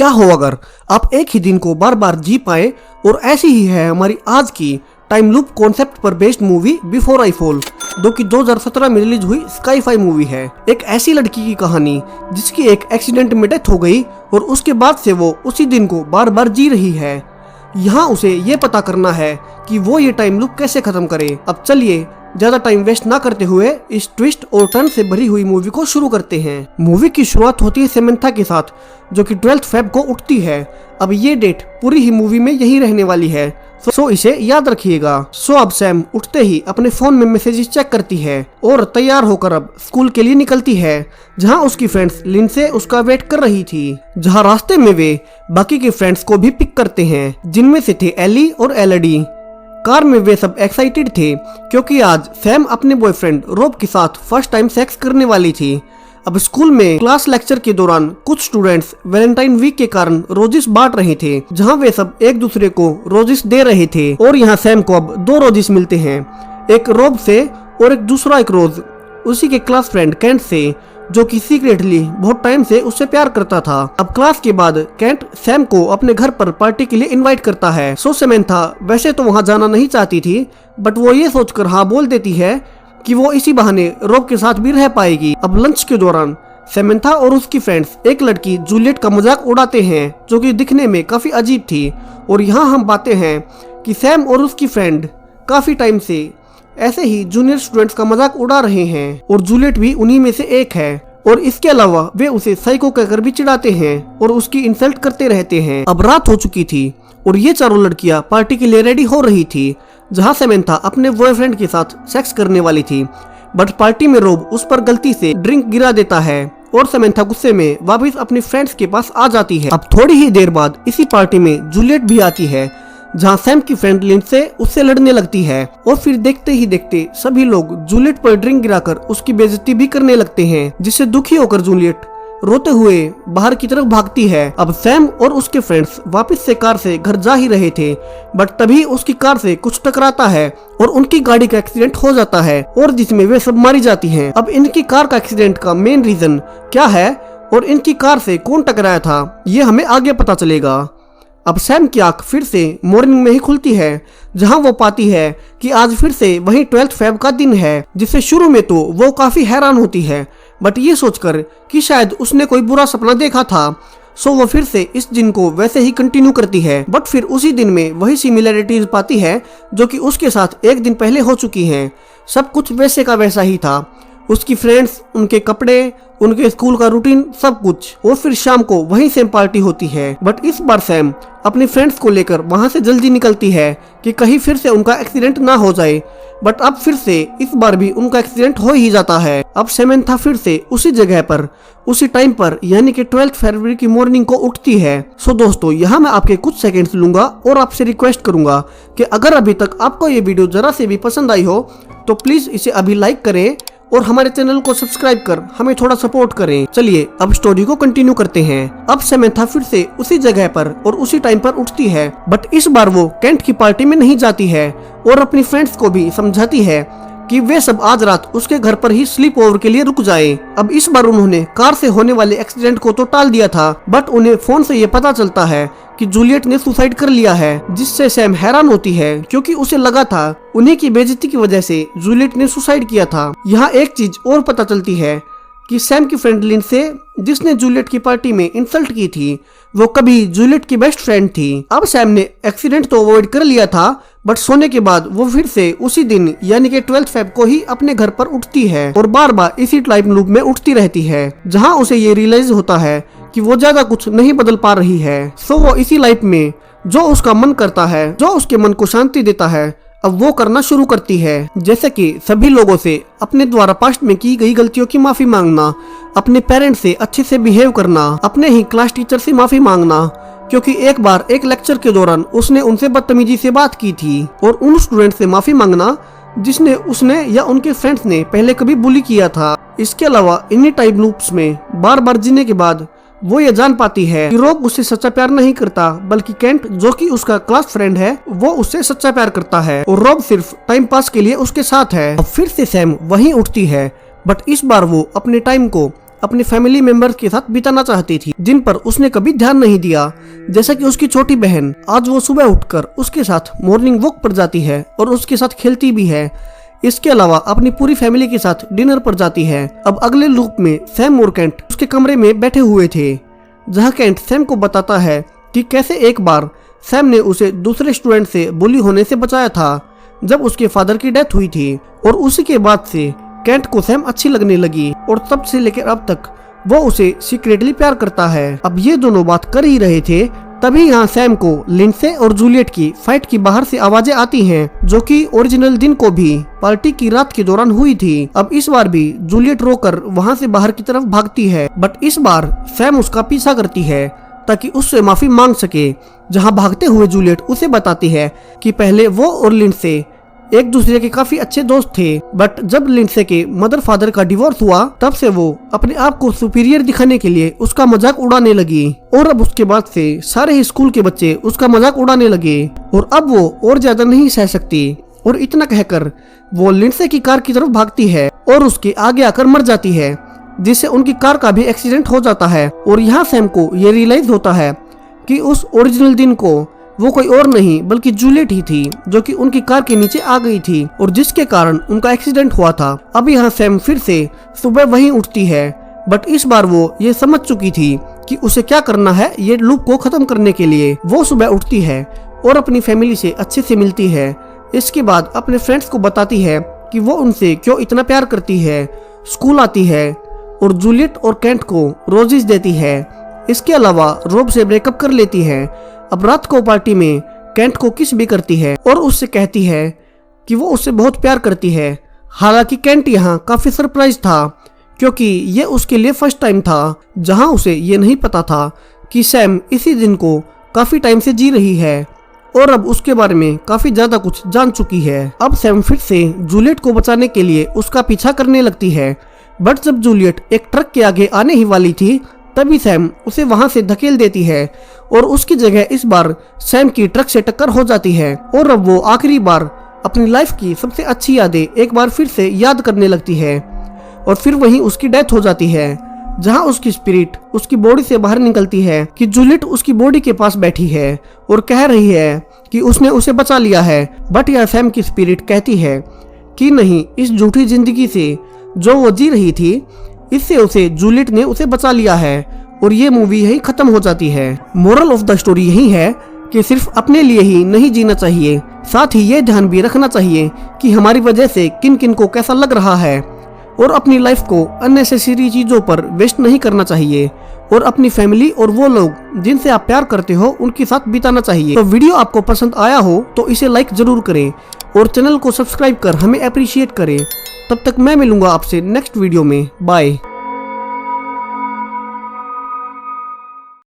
क्या हो अगर आप एक ही दिन को बार बार जी पाए। और ऐसी ही है हमारी आज की टाइम लूप कॉन्सेप्ट पर based movie before I fall, जो कि 2017 में रिलीज हुई स्काई-फाई मूवी है। एक ऐसी लड़की की कहानी जिसकी एक एक्सीडेंट में डेथ हो गई और उसके बाद से वो उसी दिन को बार बार जी रही है। यहाँ उसे ये पता करना है कि वो ये टाइम लूप कैसे खत्म करे। अब चलिए ज्यादा टाइम वेस्ट ना करते हुए इस ट्विस्ट और टर्न से भरी हुई मूवी को शुरू करते हैं। मूवी की शुरुआत होती है सैमंथा के साथ, जो कि 12 फेब को उठती है। अब ये डेट पूरी ही मूवी में यही रहने वाली है, सो इसे याद रखिएगा। सो अब सैम उठते ही अपने फोन में मैसेजेस चेक करती है और तैयार होकर अब स्कूल के लिए निकलती है, जहां उसकी फ्रेंड्स लिंडसे उसका वेट कर रही थी। जहां रास्ते में वे बाकी के फ्रेंड्स को भी पिक करते हैं, जिनमें से थे एली और एलडी। कार में वे सब एक्साइटेड थे क्योंकि आज सैम अपने बॉयफ्रेंड रॉब के साथ फर्स्ट टाइम सेक्स करने वाली थी। अब स्कूल में क्लास लेक्चर के दौरान कुछ स्टूडेंट्स वैलेंटाइन वीक के कारण रोजेस बांट रहे थे, जहां वे सब एक दूसरे को रोजेस दे रहे थे। और यहाँ सैम को अब 2 रोजेस मिलते हैं, एक रॉब से और एक दूसरा एक रोज उसी के क्लास फ्रेंड कैंट से, जो कि सीक्रेटली बहुत टाइम से उससे प्यार करता था। अब क्लास के बाद कैंट सैम को अपने घर पर पार्टी के लिए इनवाइट करता है। सो सैमंथा वैसे तो वहां जाना नहीं चाहती थी, बट वो ये सोचकर हाँ बोल देती है कि वो इसी बहाने रॉब के साथ भी रह पाएगी। अब लंच के दौरान सैमंथा और उसकी फ्रेंड्स एक लड़की जूलियट का मजाक उड़ाते हैं, जो कि दिखने में काफी अजीब थी। और यहाँ हम पाते हैं कि सैम और उसकी फ्रेंड काफी टाइम से ऐसे ही जूनियर स्टूडेंट्स का मजाक उड़ा रहे हैं और जूलियट भी उन्हीं में से एक है। और इसके अलावा वे उसे साइको कहकर भी चिढ़ाते हैं और उसकी इंसल्ट करते रहते हैं। अब रात हो चुकी थी और ये चारों लड़कियां पार्टी के लिए रेडी हो रही थी, जहां सैमंथा अपने बॉयफ्रेंड के साथ सेक्स करने वाली थी। बट पार्टी में रॉब उस पर गलती से ड्रिंक गिरा देता है और सैमंथा गुस्से में वापस अपने फ्रेंड्स के पास आ जाती है। अब थोड़ी ही देर बाद इसी पार्टी में जूलियट भी आती है, जहां सैम की फ्रेंड लिंडसे उससे लड़ने लगती है। और फिर देखते ही देखते सभी लोग जूलियट पर ड्रिंक गिराकर उसकी बेइज्जती भी करने लगते हैं, जिससे दुखी होकर जूलियट रोते हुए बाहर की तरफ भागती है। अब सैम और उसके फ्रेंड्स वापस से कार से घर जा ही रहे थे, बट तभी उसकी कार से कुछ टकराता है और उनकी गाड़ी का एक्सीडेंट हो जाता है, और जिसमें वे सब मारी जाती हैं। अब इनकी कार का एक्सीडेंट का मेन रीजन क्या है और इनकी कार से कौन टकराया था, ये हमें आगे पता चलेगा। अब सैम की आंख फिर से मॉर्निंग में ही खुलती है, जहां वो पाती है कि आज फिर से वही 12 फेब का दिन है, जिससे शुरू में तो वो काफी हैरान होती है, बट ये सोचकर कि शायद उसने कोई बुरा सपना देखा था। सो वो फिर से इस दिन को वैसे ही कंटिन्यू करती है। बट फिर उसी दिन में वही सिमिलरिटीज पाती है जो कि उसके साथ एक दिन पहले हो चुकी हैं। सब कुछ वैसे का वैसा ही था, उसकी फ्रेंड्स, उनके कपड़े, उनके स्कूल का रूटीन, सब कुछ। और फिर शाम को वहीं सेम पार्टी होती है, बट इस बार सैम अपने फ्रेंड्स को लेकर वहां से जल्दी निकलती है कि कहीं फिर से उनका एक्सीडेंट ना हो जाए। बट अब फिर से इस बार भी उनका एक्सीडेंट हो ही जाता है। अब सैमंथा फिर से उसी जगह पर उसी टाइम पर यानी कि 12 फरवरी की मॉर्निंग को उठती है। सो दोस्तों, यहाँ मैं आपके कुछ सेकंड्स लूंगा और आपसे रिक्वेस्ट करूंगा कि अगर अभी तक आपको ये वीडियो जरा से भी पसंद आई हो तो प्लीज इसे अभी लाइक करें और हमारे चैनल को सब्सक्राइब कर हमें थोड़ा सपोर्ट करें। चलिए अब स्टोरी को कंटिन्यू करते हैं। अब सैमंथा फिर से उसी जगह पर और उसी टाइम पर उठती है, बट इस बार वो कैंट की पार्टी में नहीं जाती है और अपनी फ्रेंड्स को भी समझाती है कि वे सब आज रात उसके घर पर ही स्लीप ओवर के लिए रुक जाएं। अब इस बार उन्होंने कार से होने वाले एक्सीडेंट को तो टाल दिया था, बट उन्हें फोन से ये पता चलता है कि जूलियट ने सुसाइड कर लिया है, जिससे सैम हैरान होती है क्योंकि उसे लगा था उन्हीं की बेइज्जती की वजह से जूलियट ने सुसाइड किया था। यहाँ एक चीज और पता चलती है कि सैम की फ्रेंड लिंडसे, जिसने जूलियट की पार्टी में इंसल्ट की थी, वो कभी जूलियट की बेस्ट फ्रेंड थी। अब सैम ने एक्सीडेंट तो अवॉइड कर लिया था, बट सोने के बाद वो फिर से उसी दिन यानी कि 12 फेब को ही अपने घर पर उठती है और बार बार इसी टाइम लूप में उठती रहती है, जहां उसे ये रियलाइज होता है कि वो ज्यादा कुछ नहीं बदल पा रही है। सो वो इसी लाइफ में जो उसका मन करता है, जो उसके मन को शांति देता है, अब वो करना शुरू करती है। जैसे कि सभी लोगों से अपने द्वारा पास्ट में की गई गलतियों की माफी मांगना, अपने पेरेंट्स से अच्छे से बिहेव करना, अपने ही क्लास टीचर से माफी मांगना, क्योंकि एक बार एक लेक्चर के दौरान उसने उनसे बदतमीजी से बात की थी, और उन स्टूडेंट से माफी मांगना जिसने उसने या उनके फ्रेंड्स ने पहले कभी बुली किया था। इसके अलावा इन्हीं टाइम लूप्स में बार बार जीने के बाद वो ये जान पाती है कि रॉब उससे सच्चा प्यार नहीं करता, बल्कि कैंट, जो कि उसका क्लास फ्रेंड है, वो उससे सच्चा प्यार करता है और रॉब सिर्फ टाइम पास के लिए उसके साथ है। अब फिर से सैम वहीं उठती है, बट इस बार वो अपने टाइम को अपने फैमिली मेंबर्स के साथ बिताना चाहती थी, जिन पर उसने कभी ध्यान नहीं दिया, जैसा कि उसकी छोटी बहन। आज वो सुबह उठकर उसके साथ मॉर्निंग वॉक पर जाती है और उसके साथ खेलती भी है। इसके अलावा अपनी पूरी फैमिली के साथ डिनर पर जाती है। अब अगले लूप में सैम और केंट उसके कमरे में बैठे हुए थे, जहाँ केंट सैम को बताता है कि कैसे एक बार सैम ने उसे दूसरे स्टूडेंट से बुली होने से बचाया था जब उसके फादर की डेथ हुई थी। और उसी के बाद से केंट को सैम अच्छी लगने लगी और तब से लेकर अब तक वो उसे सीक्रेटली प्यार करता है। अब ये दोनों बात कर ही रहे थे, तभी यहाँ सैम को लिंडसे और जूलियट की फाइट की बाहर से आवाजें आती हैं, जो कि ओरिजिनल दिन को भी पार्टी की रात के दौरान हुई थी। अब इस बार भी जूलियट रोकर वहाँ से बाहर की तरफ भागती है, बट इस बार सैम उसका पीछा करती है ताकि उससे माफी मांग सके। जहाँ भागते हुए जूलियट उसे बताती है कि पहले वो और लिंडसे एक दूसरे के काफी अच्छे दोस्त थे, बट जब लिंडसे के मदर फादर का डिवोर्स हुआ तब से वो अपने आप को सुपीरियर दिखाने के लिए उसका मजाक उड़ाने लगी। और अब उसके बाद से सारे ही स्कूल के बच्चे उसका मजाक उड़ाने लगे और अब वो और ज्यादा नहीं सह सकती और इतना कहकर वो लिंडसे की कार की तरफ भागती है और उसके आगे आकर मर जाती है, जिससे उनकी कार का भी एक्सीडेंट हो जाता है। और यहाँ सैम को ये रियलाइज होता है कि उस ओरिजिनल दिन को वो कोई और नहीं बल्कि जूलियट ही थी, जो कि उनकी कार के नीचे आ गई थी और जिसके कारण उनका एक्सीडेंट हुआ था। अब यहाँ सैम फिर से सुबह वहीं उठती है, बट इस बार वो ये समझ चुकी थी कि उसे क्या करना है ये लूप को खत्म करने के लिए। वो सुबह उठती है और अपनी फैमिली से अच्छे से मिलती है। इसके बाद अपने फ्रेंड्स को बताती है कि वो उनसे क्यों इतना प्यार करती है। स्कूल आती है और जूलियट और केंट को रोजेस देती है। इसके अलावा रोब से ब्रेकअप कर लेती है। अब रात को पार्टी में केंट को किस भी करती है और उससे कहती है कि वो उससे बहुत प्यार करती है। हालांकि केंट यहाँ काफी सरप्राइज था, क्योंकि ये उसके लिए फर्स्ट टाइम था जहां उसे ये नहीं पता था कि सैम इसी दिन को काफी टाइम से जी रही है और अब उसके बारे में काफी ज्यादा कुछ जान चुकी है। अब सैम फिर से जूलियट को बचाने के लिए उसका पीछा करने लगती है, बट जब जूलियट एक ट्रक के आगे आने ही वाली थी तभी सैम उसे वहां से धकेल देती है और उसकी जगह इस बार सैम की ट्रक से टक्कर हो जाती है। और अब वो आखिरी बार अपनी लाइफ की सबसे अच्छी यादें एक बार फिर से याद करने लगती है और फिर वहीं उसकी डेथ हो जाती है, जहां उसकी स्पिरिट उसकी बॉडी से बाहर निकलती है कि जूलियट उसकी बॉडी के पास बैठी है और कह रही है कि उसने उसे बचा लिया है। बट यह सैम की स्पिरिट कहती है कि नहीं, इस झूठी जिंदगी से जो वो जी रही थी इससे उसे जूलियट ने उसे बचा लिया है और ये मूवी यही खत्म हो जाती है। मोरल ऑफ द स्टोरी यही है कि सिर्फ अपने लिए ही नहीं जीना चाहिए, साथ ही ये ध्यान भी रखना चाहिए कि हमारी वजह से किन किन को कैसा लग रहा है और अपनी लाइफ को अननेसेसरी चीजों पर वेस्ट नहीं करना चाहिए और अपनी फैमिली और वो लोग जिनसे आप प्यार करते हो उनके साथ बिताना चाहिए। तो वीडियो आपको पसंद आया हो तो इसे लाइक जरूर करें और चैनल को सब्सक्राइब कर हमें अप्रिशिएट करें। तब तक मैं मिलूंगा आपसे नेक्स्ट वीडियो में। बाय।